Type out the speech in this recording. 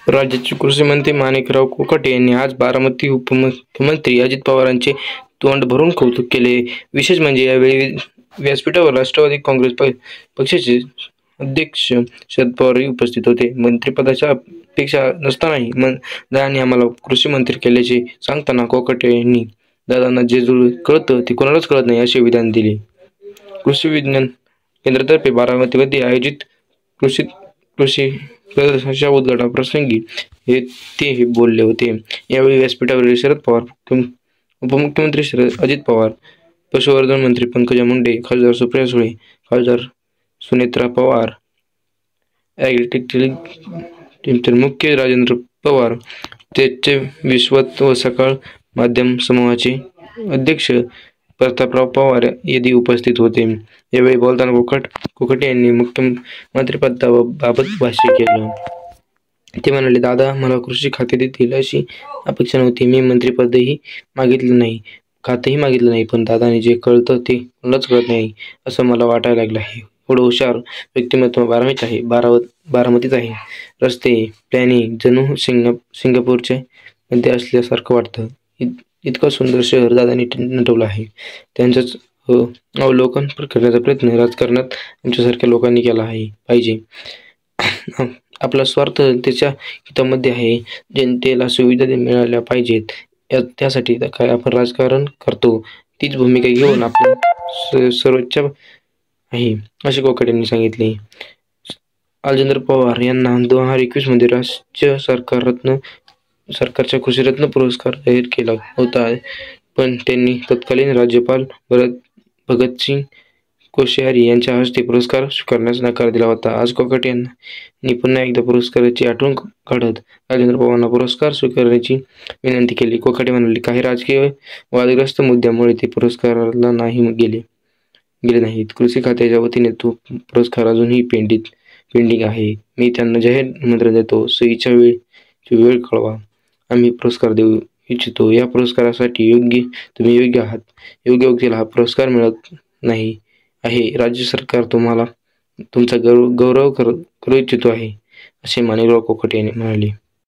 राज्याचे कृषी मंत्री माणिकराव कोकाटे यांनी आज बारामती उपमुख्यमंत्री अजित पवारांचे तोंड भरून कौतुक केले. विशेष म्हणजे यावेळी व्यासपीठावर राष्ट्रवादी काँग्रेस पक्षाचे अध्यक्ष शरद पवारही उपस्थित होते. मंत्रिपदाच्या अपेक्षा नसतानाही दादांनी आम्हाला कृषी मंत्री केल्याचे सांगताना कोकाटे यांनी दादांना जे कळतं ते कोणालाच कळत नाही असे विधान दिले. कृषी विज्ञान केंद्रातर्फे बारामतीमध्ये आयोजित कृषी प्रदर्शनाच्या उद्घाटनाप्रसंगी ते बोलले होते. यावेळी व्यासपीठावरील शरद पवार, उपमुख्यमंत्री अजित पवार, पशुसंवर्धन मंत्री पंकजा मुंडे, खासदार सुप्रिया सुळे, खासदार सुनेत्रा पवार, ॲग्रिटेक मुख्य राजेंद्र पवार, त्याचे विश्वत व सकाळ माध्यम समूहाचे अध्यक्ष प्रतापराव पवार आदी उपस्थित होते. यावेळी बोलताना कोकाटे यांनी मुख्यमंत्रिपदाबाबत भाष्य केलं. ते म्हणाले, दादा मला कृषी खाते देतील अशी अपेक्षा नव्हती. मी मंत्रिपदही मागितलं नाही, खातेही मागितलं नाही, पण दादांनी जे कळतं ते कोणालाच कळत नाही असं मला वाटायला लागलं आहे. एवढं हुशार व्यक्तिमत्व बारामतीच आहे. रस्ते, प्लॅनिंग जणू सिंगापूरच्या मध्ये असल्यासारखं वाटतं. इतकं सुंदर शहर दादांनी नटवलं आहे. त्यांचंच अवलोकन करण्याचा प्रयत्न राजकारणात आमच्यासारख्या लोकांनी केला पाहिजे. आपला स्वार्थ त्याच्या हितामध्ये आहे. जनतेला सुविधा मिळाल्या पाहिजेत, त्यासाठी काय आपण राजकारण करतो तीच भूमिका घेऊन आपली सर्वोच्च आहे असे कोकाटे यांनी सांगितले. राजेंद्र पवार यांना 2021 मध्ये राज्य सरकारच्या कृषीरत्न पुरस्कार जाहीर केला होता, पण त्यांनी तत्कालीन राज्यपाल भगतसिंग कोश्यारी यांच्या हस्ते पुरस्कार स्वीकारण्यास नकार दिला होता. आज कोकाटे यांनी पुन्हा एकदा पुरस्काराची आठवण काढत राजेंद्र पवारांना पुरस्कार स्वीकारण्याची विनंती केली. कोकाटे म्हणाले, काही राजकीय वादग्रस्त मुद्द्यामुळे ते पुरस्काराला गेले नाहीत. कृषी खात्याच्या वतीने तो पुरस्कार अजूनही पेंडिंग आहे. मी त्यांना जाहीर निमंत्रण देतो. सहीच्या वेळ कळवा. आम्ही पुरस्कार देऊ इच्छितो. या पुरस्कारासाठी तुम्ही योग्य आहात. योग्य व्यक्तीला हा पुरस्कार मिळत नाही आहे. राज्य सरकार तुमचा गौरव करू इच्छितो आहे असे माणिकराव कोकाटे यांनी म्हणाले.